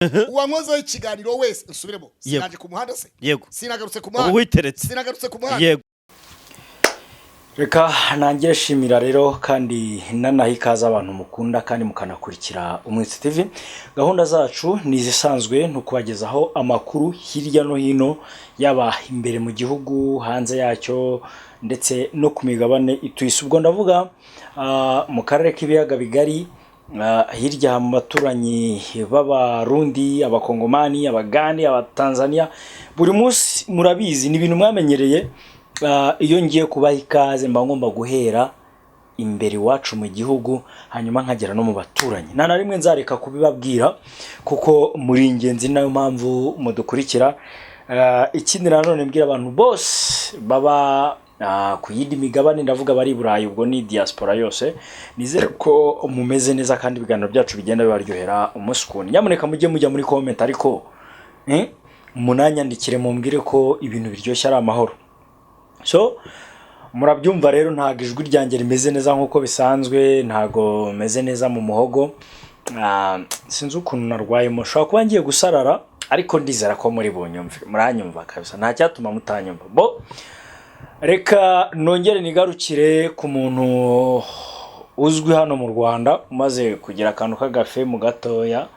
uwankozeho ikiganiro wese nsubiremo sinaje ku muhanda se yego sinagarutse ku muhanda witeretse sinagarutse ku muhanda yego. Reka nangire shimira rero kandi nanaha ikaze abantu mukunda kandi mukanakurikira Umwitsi TV. Gahunda zacu ni izisanzwe no kubagezaho amakuru hirya no hino yaba imbere mu gihugu, hanze yacyo ndetse no ku migabane ituyise. Ubwo ndavuga mu karere k'ibiyaga bigari, hirya mu baturanyi b'Abarundi, Abakongomani, Abagande, Abatanzania. Buri munsi murabizi ni ibintu mwamenyereye. Iyo ngiye kubaha ikaze mba ngomba guhera imbere wacu mu gihugu hanyuma nkagera no mu baturanyi. Nta rimwe nzareka kubibabwira kuko muri ingenzi nayo mpamvu mudukurikira. Ikindi nanone mbwira abantu bose baba ku yindi migabane, ndavuga bari Burayi, ubwo ni diaspora yose, nizere ko mumeze neza kandi ibiganiro byacu bigenda bibaryohera umunsi kundi. Nyamuneka mujya muri comment ariko munanyandikire mumbwire ko ibintu biryoshye ari amahoro. So murabyumva rero, ntago ijwi ryanjye rimeze neza nkuko bisanzwe, ntago meze neza mu muhogo. Sinzi ukuntu narwaye, mushaka kuba ngiye gusarara ariko ndizera ko muri bunyumve, muranyumva kabisa, nta cyatuma mutanyumva. Bo reka nongere nigarukire ku muntu uzwi hano mu Rwanda umaze kugira akantu k'agafe mu gatoya,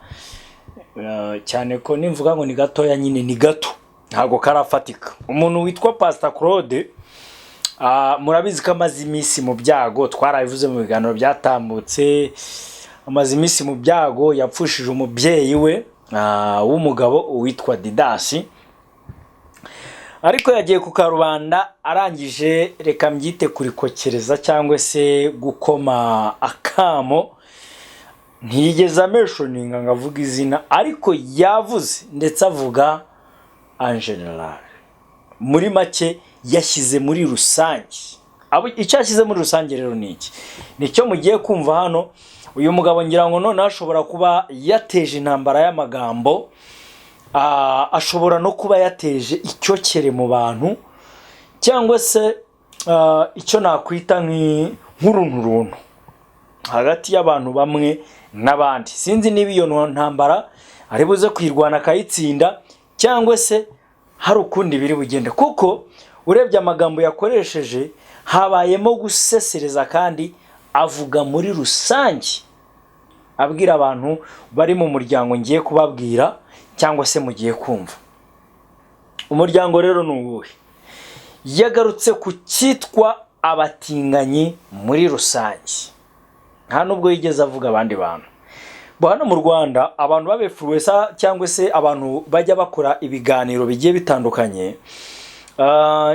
cyane ko nimvuga ngo ni gatoya nyine ni gato, ntago karafatika. Umuntu witwa Pastor Claude, murabizi ko amaze iminsi mu byago, twarabivuze mu biganiro byatambutse. Amaze iminsi mu byago, yapfushije umubyeyi we w'umugabo witwa Didasi, ariko yagiye ku karubanda arangije reka mbyite kurikokereza cyangwa se gukoma akamo. Ntiyigeze ameshoninga ngavuga izina, ariko yavuze ndetse avuga en general. Muri make yashyize muri rusange. Icyo yashyize muri rusange rero ni iki? Nicyo mugiye kumva hano. Uyu mugabo ngira ngo none ashobora kuba yateje intambara y'amagambo, ashobora no kuba yateje icyokere mu bantu, cyangwa se icyo nakwita nk'urunturuntu hagati y'abantu bamwe n'abandi. Sinzi niba iyo ntambara ari buze kwirwana akayitsinda cyangwa se hari ukundi biri bugende, kuko urebye amagambo yakoresheje habayemo gusesereza kandi avuga muri rusange, abwira abantu bari mu muryango ngiye kubabwira cyangwa se mugiye kumva. Umuryango rero ni uwuhe? Yagarutse ku cyitwa abatinganyi muri rusange, nta nubwo yigeze avuga abandi bantu. Hano mu Rwanda abantu babefluensa cyangwa se abantu bajya bakora ibiganiro bigiye bitandukanye,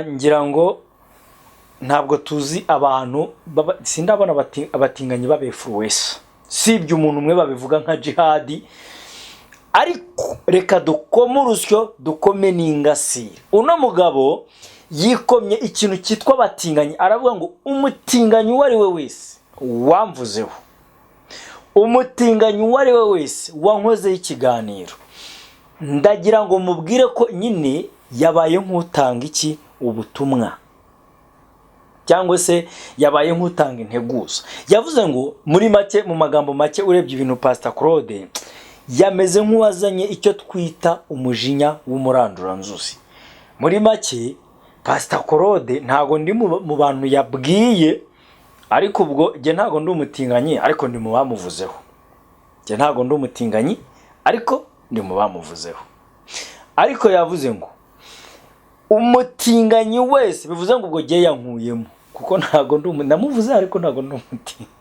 ngira ngo ntabwo tuzi abantu sindabona abatinganyi babefluensa, sibye umuntu umwe babivuga nka jihadi. Ariko reka dukome urusyo, dukome n'ingasire. Uno mugabo yikomye ikintu cyitwa abatinganyi, aravuga ngo umutinganyi uwo ari we wese wamvuzeho, umutinganyi uwo ari we wese wankozeho ikiganiro, ndagira ngo mubwire ko nyine yabaye nk'utanga iki ubutumwa, cyangwa se yabaye nk'utanga integuza. Yavuze ngo muri make, mu magambo make, urebye ibintu Pastor Claude yameze nk'uwazanye icyo twita umujinya w'umuranduranzuzi. Muri make Pastor Claude ntago ndi mu bantu yabwiye, ariko ubwo je ntago ndi umutinganyi, ariko ndi mu bamuvuzeho. Je ntago ndi umutinganyi, ariko ndi mu bamuvuzeho. Ariko yavuze ngo umutinganyi wese, bivuze ngo ubwo je yankuyemo, kuko ntago ndi namuvuze, ariko ntago ndi umutinganyi.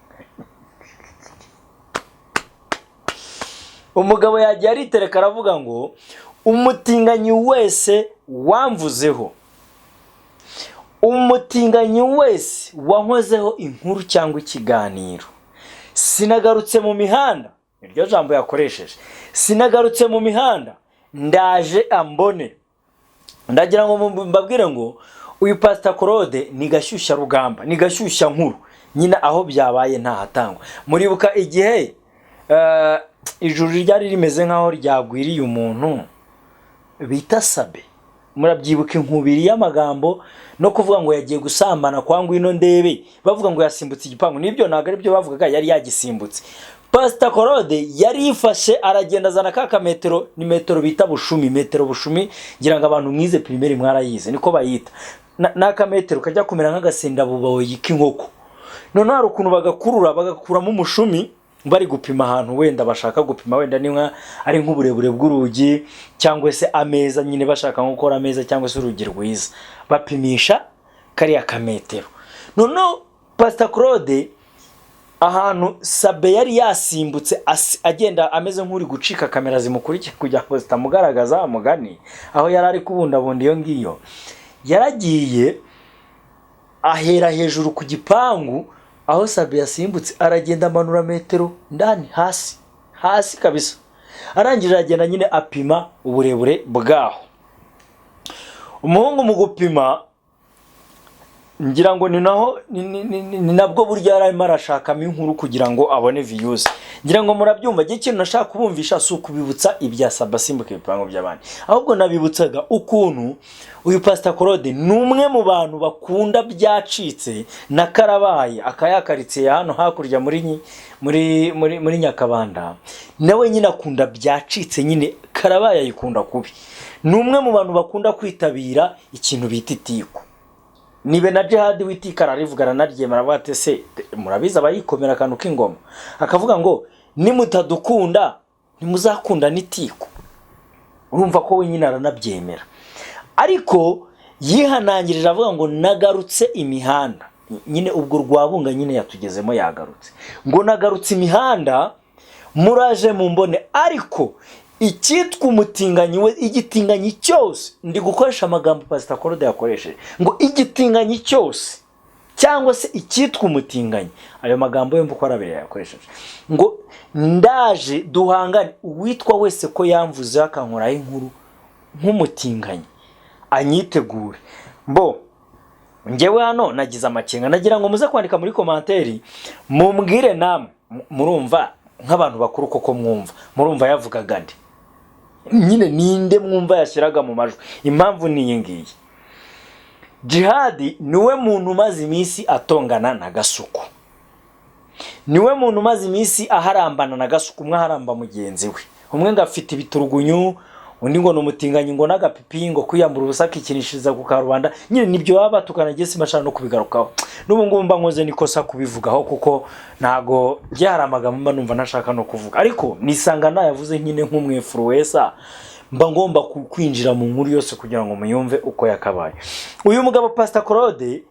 Umugabo yagiye aritereka aravuga ngo umutinganyi wese wamvuzeho, umutinganyi wese wankozeho inkuru cyangwa ikiganiro, sinagarutse mu mihanda. Iryo jambo yakoresheje, sinagarutse mu mihanda, ndaje ambone. Ndagira ngo mbabwire ngo uyu Pastor Claude ni gashyushya rugamba, ni gashyushya nkuru, nyina aho byabaye nta hatangwa. Muribuka igihe ijuru ryari rimeze nkaho ryagwiriye umuntu bita Sabe, murabyibuka inkubiri y'amagambo no kuvuga ngo yagiye gusambana kwa Ngwino Ndebe, bavuga ngo yasimbutse igipangu. Nibyo ntago ari byo bavugaga, yari yagisimbutse. Pastor Claude yari yifashe aragenda azana ka metero, ni metero bita bushumi, metero bushumi ngira ngo abantu mwize primaire mwarayize niko bayita, n'aka metero kajya kumera nk'agasenda bubawe y'inkoko. None hari ukuntu bagakuramo umushumi bari gupima ahantu wenda bashaka gupima, wenda ni ari nk'uburebure bw'urugi cyangwa se ameza, nyine bashaka nko gukora ameza cyangwa se urugi rwiza, bapimisha kariya ka metero. None Pastor Claude ahantu Sabe yari yasimbutse agenda ameze nk'uri gucika kamera zimukurikiye kugira ngo zitamugaragaza amugani, aho yari ari kubundabunda iyo ngiyo, yaragiye ahera hejuru ku gipangu aho Sabe yasimbutse, aragenda amanura metero ndani hasi kabisa, arangije agenda nyine apima uburebure bwaho. Umuhungu mu gupima ngira ngo ni naho ni nabwo burya yarimo arashakamo inkuru kugira ngo abone views. Ngira ngo murabyumva, gihe kintu nashaka kubumvisha si ukubibutsa ibya Sabe asimbuka ibipango by'abandi, ahubwo nabibutsaga ukuntu uyu Pastor Claude numwe mu bantu bakunda byacitse na Karabaye akayakaritse hano hakurya muri Nyakabanda, nawe nyine akunda byacitse, nyine Karabaye ayikunda kubi. Numwe mu bantu bakunda kwitabira ikintu bita itiku. Nibe na Jihad witikara rivugana naryemera bate se murabiza bayikomera akantu k'ingoma, akavuga ngo nimutadukunda nimuzakunda nitiku. Urumva ko we nyine aranabyemera, ariko yihanangirije avuga ngo nagarutse imihanda, nyine ubwo rwabunga nyine yatugezemo yagarutse, ngo nagarutse imihanda muraje mumbone, ariko icyitwa umutinganyi we, igitinganyi cyose, ndi gukoresha amagambo Pastor Claude yakoresheje, ngo igitinganyi cyose cyangwa se icyitwa umutinganyi, ayo magambo yombi uko arabere yakoresheje, ngo ndaje duhangane, uwitwa wese ko yamvuze akankoraho inkuru nk'umutinganyi anyitegure. Mbo ngewe hano nagize amakenga, nagira ngo muze kwandika muri komanteri mumbwire namwe murumva nk'abantu bakuru koko murumva yavugaga nde, nyine ninde mwumva yashyiraga mu majwi. Impamvu ni iyi ngiyi, Jihad niwe muntu umaze iminsi atongana na Gasuku, niwe muntu umaze iminsi aharambana na Gasuku, umwe aharamba mugenzi we, umwe ngafite ibiturugunyu, undi ngo numutinganyi ngo nagapipi ngo kwiyambura ubusaka ikinishiriza ku Karubanda. Nyine nibyo baba tukanagiye simashana no kubigarukaho, n'ubu ngumba nkoze nikosa kubivugaho kuko nago byaramagambo mba numva nashaka no kuvuga, ariko nisanga nayavuze nyine nk'umwefluencer, mba ngomba kwinjira mu nkuru yose kugira ngo muyumve uko yakabaye. Uyu mugabo Pastor Claude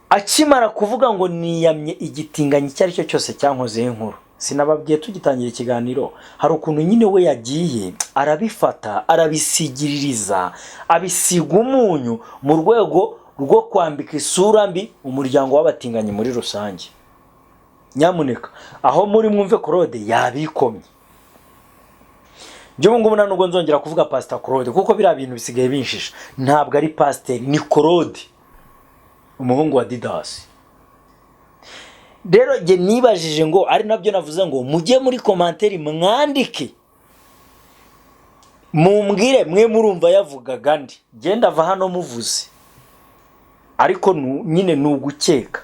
akimara kuvuga ngo niyamye igitinganyi cyari cyo cyose cyankoze inkuru, sinababwiye tugitangira ikiganiro, hari ukuntu nyine we yagiye arabifata arabisigiririza, abisiga umunyu mu rwego rwo kwambika isura mbi umuryango w'abatinganyi muri rusange. Nyamuneka aho muri mwumve Claude yabikomye, byo ngo nubwo nzongera kuvuga Pastor Claude kuko bira bintu bisigaye binshisha, ntabwo ari pastor, ni Claude umuhungu wa Didas. Rero je nibajije ngo ari nabyo navuze ngo mujye muri komanteri mwandike mumbwire mwe murumva yavugaga ndi, genda va hano muvuze, ariko nyine nugukeka,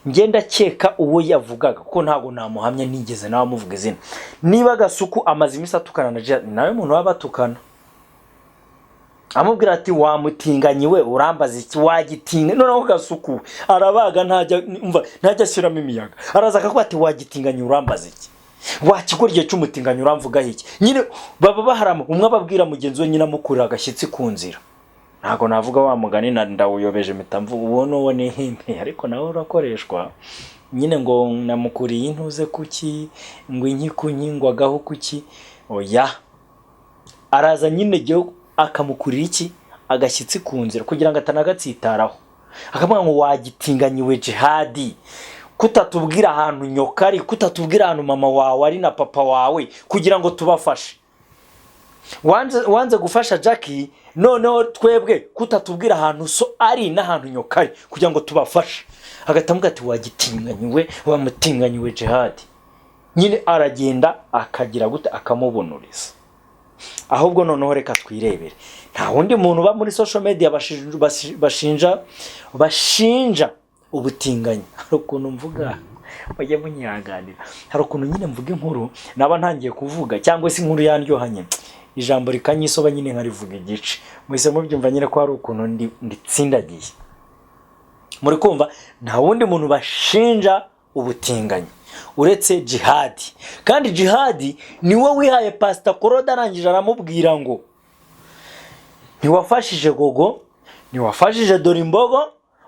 ngenda cyeka uwo yavugaga kuko ntago namuhamya nigeze nawe muvuga izina. Niba Gasuku amaze imisa tukana na Jihad, nawe muntu wabatukana amubwira ati wamutinganyi we urambaza iki wagitinga, noneho Gasuku arabaga ntajya ashyiramo imiyaga, araza akavuga ati wagitinganyi urambaza iki, wakigorye cy'umutinganyi uramvuga iki. Nyine baba baharama, umwe ababwira mugenzi we nyine amukurira agashyitsi ku nzira. Ntago navuga wa mugani na ndawuyobeje mitamvu ubone wone himpe, ariko nawe urakoreshwa nyine ngo namukuriye intuze kuki ngo inkikunyingwagaho kuki. Oya, araza nyine giyo akamukurira iki agashyitsi ku nzira kugira ngo atanagatsitaraho, akavuga ngo wagitinganyiwe Jihad, kutatubwira ahantu nyokari, kutatubwira ahantu mama wawe ari na papa wawe kugira ngo tubafashe. Wanze gufasha Jackie, noneho twebwe kutatubwira ahantu so ari n'ahantu nyokari kugira ngo tubafashe. Agatambuga ati wagitinganyiwe, wamutinganyiwe Jihad. Nyine aragenda akagira gute akamubonuriza. Ahubwo noneho reka twirebere, nta wundi muntu ba muri social media bashinja ubutinganyi. Hari ukuntu mvuga bajya munyihanganira. Hari ukuntu nyine mvuga inkuru naba ntangiye kuvuga cyangwa se inkuru yaryohanye ijambo rikanyisoba nyine nkarivuga igice, mwese mubyumva nyine ko hari ukuntu nditsindagiye. Muri kumva nta wundi muntu bashinja ubutinganyi uretse Jihad, kandi Jihad niwe wihaye Pastor Claude arangije aramubwira ngo ntiwafashije Gogo, ntiwafashije Dorimbogo,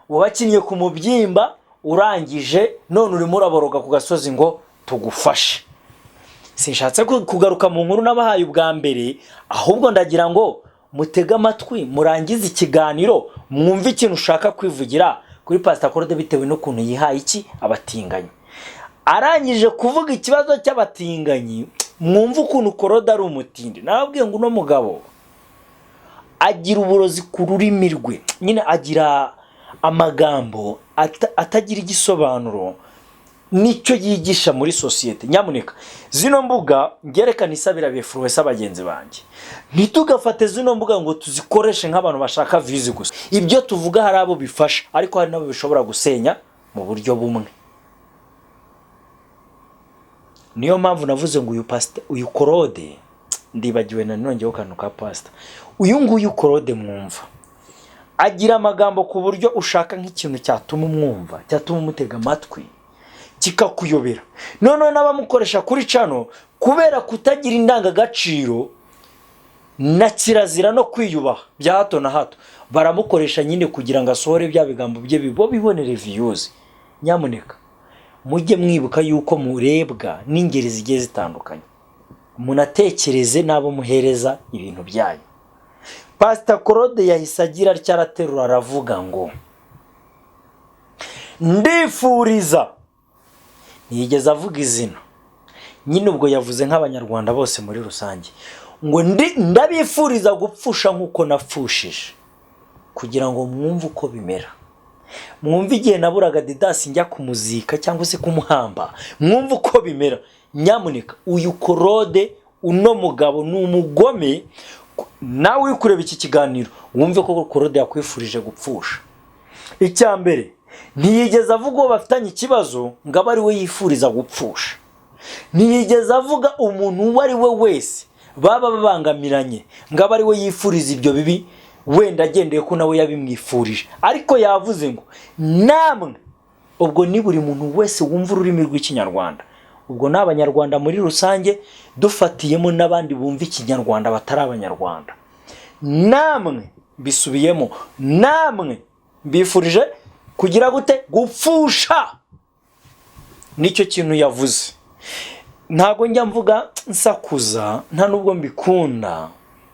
wabakinnye ku mubyimba urangije none urimo uraboroga ku gasozi ngo tugufashe. Sinshatse kugaruka mu nkuru nabahaye ubwa mbere, ahubwo ndagira ngo mutege amatwi murangize ikiganiro mwumve ikintu ushaka kwivugira kuri Pastor Claude bitewe n'ukuntu yihaye iki abatinganyi. Arangije kuvuga ikibazo cy'abatinganyi, mwumve ukuntu Claude ari umutindi. Nababwiye ngo uno mugabo agira uburozi ku rurimi rwe, nyine agira amagambo atagira igisobanuro nicyo yigisha muri societe. Nyamuneka zino mbuga ngerekana isabira befruwesa abagenzi banjye, ntitugafate zino mbuga ngo tuzikoreshe nk'abantu bashaka views gusa. Ibyo tuvuga hari abo bifasha, ariko hari nabo bishobora gusenya mu buryo bumwe. Niyo mpamvu navuze ngo uyu Claude ndibagiwe na nongeho kantu ka Pastor. Uyu nguyu Claude mwumva agira amagambo ku buryo ushaka nk'ikintu cyatuma umwumva, cyatuma umutega amatwi kikakuyobera. None n'abamukoresha kuri channel kubera kutagira indangagaciro na kirazira no kwiyubaha bya hato na hato, baramukoresha nyine kugira ngo asohore bya bigambo bye bibo bibonere views. Nyamuneka mujye mwibuka yuko murebwa n'ingeri zigiye zitandukanye, munatekereze nabo muhereza ibintu byanyu. Pastor Claude yahise agira cyaraterura aravuga ngo ndifuriza, ntiyigeze avuga izina, nyine ubwo yavuze nk'abanyarwanda bose muri rusange, ngo ndabifuriza gupfusha nk'uko napfushije, kugira ngo mwumve uko bimera. Mwumve igihe naburaga Didas njya kumuzika cyangwa se kumuhamba, mwumve uko bimera. Nyamuneka uyu Claude uno mugabo n'umugome. Nawe kureba iki kiganiro wumve ko Claude yakwifurije gupfusha. Icyambere, ntiyigeze avuga uwo bafitanye ikibazo ngo abari we yifuriza gupfusha. Ntiyigeze avuga umuntu uwo ari we wese baba babangamiranye ngo abari we yifuriza ibyo bibi, wenda agendeye ko nawe yabimwifurije. Ariko yavuze ngo namwe, ubwo ni buri muntu wese wumva ururimi rw'ikinyarwanda, ubwo n'abanyarwanda muri rusange dufatiyemo n'abandi bumva ikinyarwanda batari abanyarwanda, namwe bisubiyemo, namwe bifurije kugira gute gupfusha. Nicyo kintu yavuze. Ntago njya mvuga nsakuza, nta nubwo mbikunda.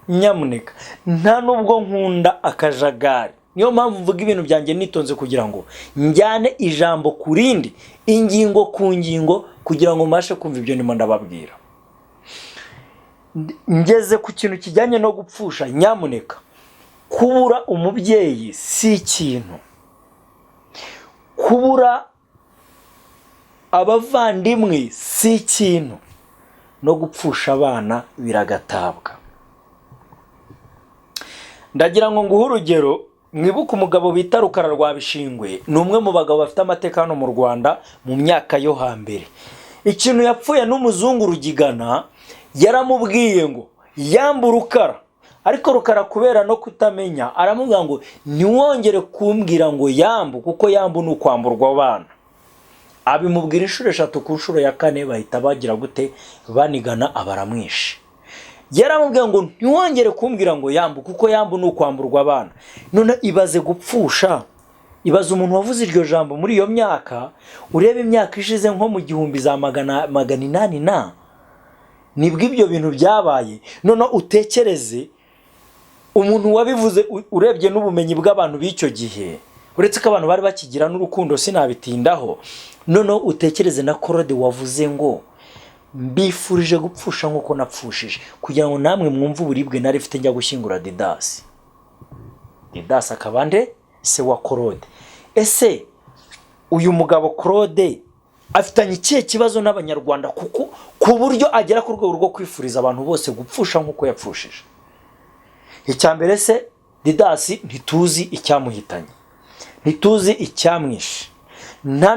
Nyamuneka nta nubwo nkunda akajagari. Niyo mpamvu mvuga ibintu byanjye nitonze kugira ngo njyane ijambo kurindi, ingingo ku ngingo, kugira ngo mashe kumva ibyo ndimo ndababwira. Ngeze ku kintu kijyanye no gupfusha. Nyamuneka kubura umubyeyi si ikintu, kubura abavandimwe si ikintu, no gupfusha abana biragatabwa. Ndagira ngo nguhe urugero. Mwibuka umugabo bita Rukara rwa Bishingwe, ni umwe mu bagabo bafite amateka hano mu Rwanda mu myaka yo hambere. Ikintu yapfuye n'umuzungu Rugigana yaramubwiye ngo yamba Rukara, ariko Rukara kubera no kutamenya aramubwira ngo ntiwongere kumbwira ngo yambu, kuko yambu ni ukwamburwa abana. Abimubwira inshuro 3, ku nshuro ya 4 bahita bagira gute banigana abaramwishe. Yaramubwiye ngo ntiwongere kumbwira ngo yambu, kuko yambu ni ukwamburwa abana. None ibaze gupfusha, ibaze umuntu wavuze iryo jambo muri iyo myaka. Urebe imyaka ishize nko mu 1800 na nibwo ibyo bintu byabaye. None utekereze umuntu wabivuze, urebye n'ubumenyi bw'abantu b'icyo gihe, uretse ko abantu bari bakigira n'urukundo sinabitindaho. None utekereze na Claude wavuze ngo mbifurije gupfusha nk'uko napfushije, kugira ngo namwe mwumve uburibwe nari mfite njya gushyingura Didas. Didas akabande se wa Claude. Ese uyu mugabo Claude afitanye ikihe kibazo n'abanyarwanda kuko ku buryo agera ku rwego rwo kwifuriza abantu bose gupfusha nk'uko yapfushije? Icyambere se Didas ntituzi icyamuhitanye, ntituzi icyamwishe, nta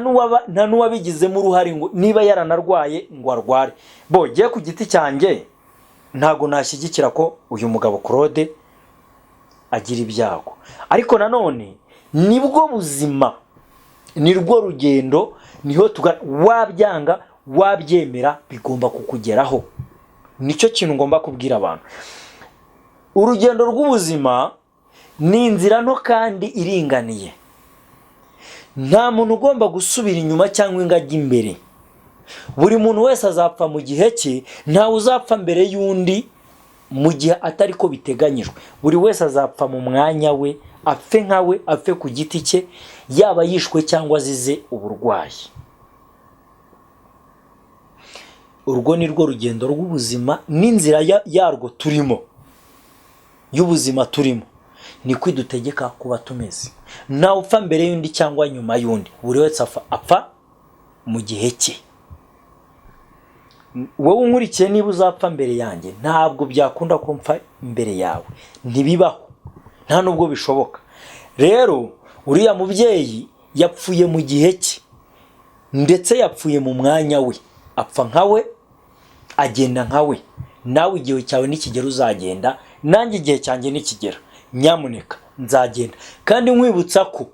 n'uwabigizemo uruhare ngo niba yaranarwaye ngo arware. Giye ku giti cyanjye ntago nashyigikira ko uyu mugabo Claude agira ibyago, ariko nanone nibwo buzima, nirwo rugendo, niho wabyanga wabyemera bigomba kukugeraho. Nicyo kintu ngomba kubwira abantu. Urugendo rw'ubuzima ni inzira nto kandi iringaniye. Nta muntu ugomba gusubira inyuma cyangwa ngo ajye imbere. Buri muntu wese azapfa mu gihe cye, ntawe uzapfa mbere y'undi mu gihe atari ko biteganyijwe. Buri wese azapfa mu mwanya we, apfe nkawe, apfe ku giti cye, yaba yishwe cyangwa azize uburwayi. Urwo ni rwo rugendo rw'ubuzima n'inzira yarwo turimo, y'ubuzima turimo. Ni kwidutegeka kuba tumeze. Ntawe upfa mbere y'undi cyangwa nyuma y'undi. Buri wese apfa mu gihe cye. Wowe unkurikiye niba uzapfa mbere yanjye, ntabwo byakunda ko mpfa mbere yawe. Ntibibaho, nta nubwo bishoboka. Rero uriya mubyeyi yapfuye mu gihe cye, ndetse yapfuye mu mwanya we. Apfa nkawe, agenda nkawe. Nawe igihe cyawe nikigera uzagenda, nanjye igihe cyanjye nikigera, nyamuneka nzagenda. Kandi nkwibutsa ko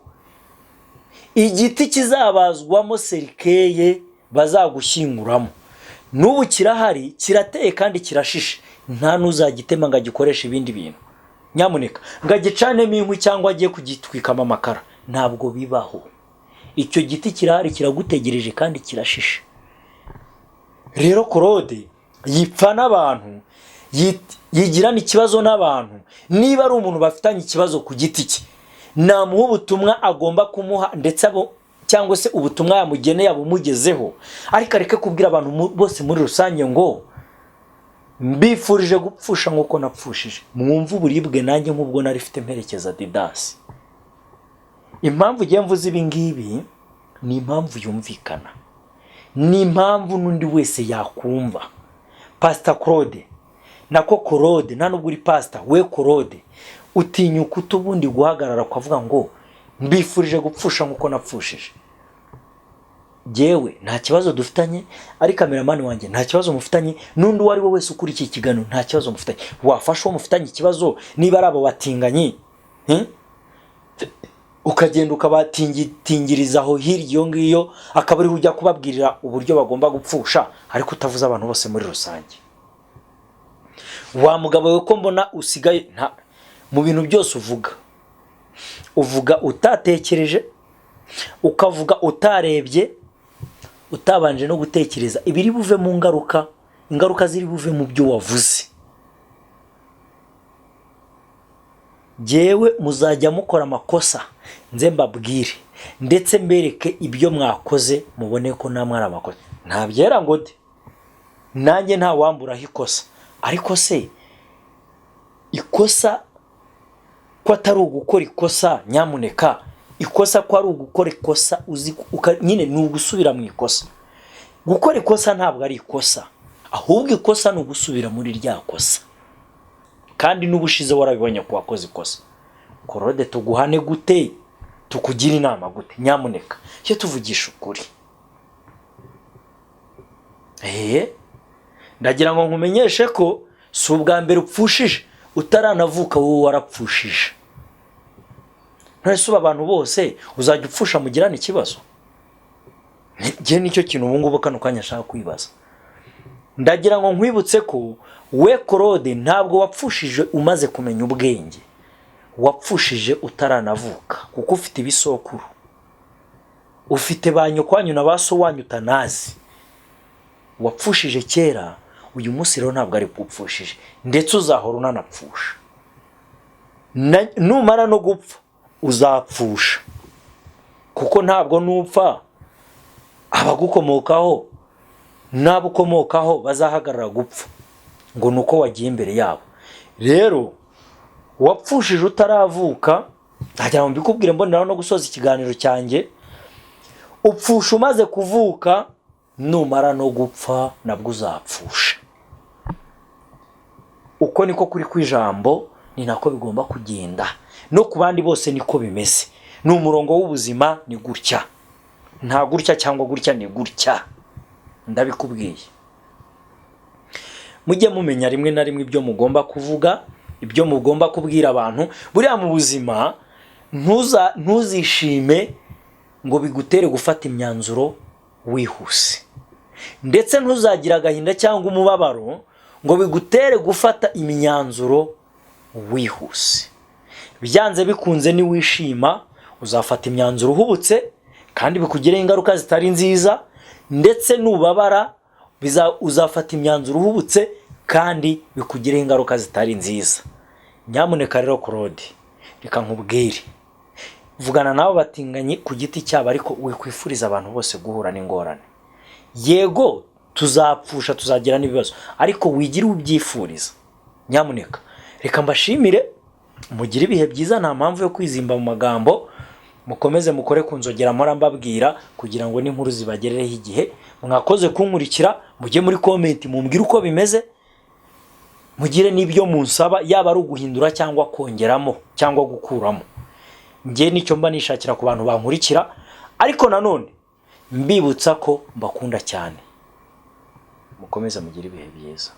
igiti kizabazwamo serikeye bazagushyinguramo n'ubu kirahari, kirateye kandi kirashishe. Nta n'uzagitema ngo agikoreshe ibindi bintu. Nyamuneka ngo agicanemo inkwi cyangwa agiye kugitwikamo amakara. Ntabwo bibaho. Icyo giti kirahari, kiragutegereje kandi kirashishe. Rero Claude yipfa n'abantu, yigirana ikibazo n'abantu. Niba ari umuntu bafitanye ikibazo ku giti cye, namuha ubutumwa agomba kumuha, ndetse cyangwa se ubutumwa yamugeneye abumugezeho. Ariko areke kubwira abantu bose muri rusange ngo mbifurije gupfusha nk'uko napfushije. Mwumva uburibwe nanjye nk'ubwo nari mfite mperekeza Didas. Impamvu ugiye mvuze ibi ngibi ni impamvu yumvikana, ni impamvu n'undi wese yakumva. Pastor Claude, nako Claude, nta nubwo uri pastor, we Claude utinyuka utubundi guhagarara kwavuga ngo mbifurije gupfusha nk'uko napfushije. Jewe nta kibazo dufitanye, ari cameraman wanjye nta kibazo mufitanye, n'undi wari wese ukuri iki kiganiro nta kibazo mufitanye. Wafasha uwo mufitanye ikibazo niba ari abo batinganye, ukagenda ukabatingiriza aho hirya iyo ngiyo, akaba ari ujya kubabwirira uburyo bagomba gupfusha, ariko utavuze abantu bose muri rusange. Wa mugabo we ko mbona usigaye mu bintu byose uvuga utatekereje, ukavuga utarebye, utabanje no gutekereza ibiri buve mu ingaruka ziri buve mu byo wavuze. Jewe muzajya mukora amakosa nze mbabwire, ndetse mbereke ibyo mwakoze mubone ko namwe ari amakosa. Ntabyera ngo de nanjye nta wamburaho ikosa. Ariko se ikosa ko atari ugukora ikosa, nyamuneka ikosa ko ari ugukora ikosa uzi nyine ni ugusubira mu ikosa. Gukora ikosa ntabwo ari ikosa, ahubwo ikosa ni ugusubira muri rya kosa. Kandi n'ubushize warabibonye ko wakoze ikosa. Claude tuguhane gute? Tukugira inama gute? Nyamuneka cyo tuvugisha ukuri. Ndagira ngo nkumenyeshe ko si ubwa mbere upfushije, utaranavuka wowe warapfushije. Ntese abantu bose uzajya upfusha mugirana ikibazo? Ngiye nicyo kintu ubu ngubu kano kanya nshaka kwibaza. Ndagira ngo nkwibutse ko we Claude ntabwo wapfushije umaze kumenya ubwenge, wapfushije utaranavuka, kuko ufite ibisokuru, ufite banyokwanyu na baso wanyu utanazi. Wapfushije kera, uyu munsi rero ntabwo ari upfushije, ndetse uzahora unanapfusha. Numara no gupfa uzapfusha, kuko ntabwo nupfa abagukomokaho n'abukomokaho bazahagarara gupfa ngo nuko wagiye imbere yabo. Rero wapfushije utaravuka, ndagira ngo mbikubwire mbonera no gusoza ikiganiro cyanjye. Upfusha umaze kuvuka, numara no gupfa nabwo uzapfusha. Uko niko kuri kwijambo, ni nako bigomba kugenda no ku bandi bose niko bimeze. N'umurongo w'ubuzima ni gutya. nta gutya cyangwa gutya ni gutya, ndabikubwiye. Mujye mumenya rimwe na rimwe ibyo mugomba kuvuga, ibyo mugomba kubwira abantu. Buriya mu buzima ntuzishime ngo bigutere gufata imyanzuro wihuse, ndetse ntuzagira agahinda cyangwa umubabaro ngo bigutere gufata imyanzuro wihuse. Byanze bikunze ni wishima uzafata imyanzuro uhubutse kandi bikugireho ingaruka zitari nziza, ndetse nubabara uzafata imyanzuro uhubutse kandi bikugireho ingaruka zitari nziza. Nyamuneka rero Claude, reka nkubwire, vugana nabo batinganye ku giti cyabo, ariko wikwifuriza abantu bose guhura n'ingorane. Yego tuzapfusha, tuzagira n'ibibazo, ariko wigira ubyifuriza. Nyamuneka reka mbashimire, mugire ibihe byiza, nta mpamvu yo kwizimba mu magambo. Mukomeze mukore kunzogera mpora mbabwira kugira ngo n'inkuru zibagerereho igihe. Mwakoze kunkurikira, mujye muri comment mumbwire uko bimeze, mugire n'ibyo munsaba, yaba ari uguhindura cyangwa kongeramo cyangwa gukuramo. Ngiye nicyo mba nishakira ku bantu bankurikira, ariko nanone mbibutsa ko mbakunda cyane. Mukomeze mugire ibihe byiza.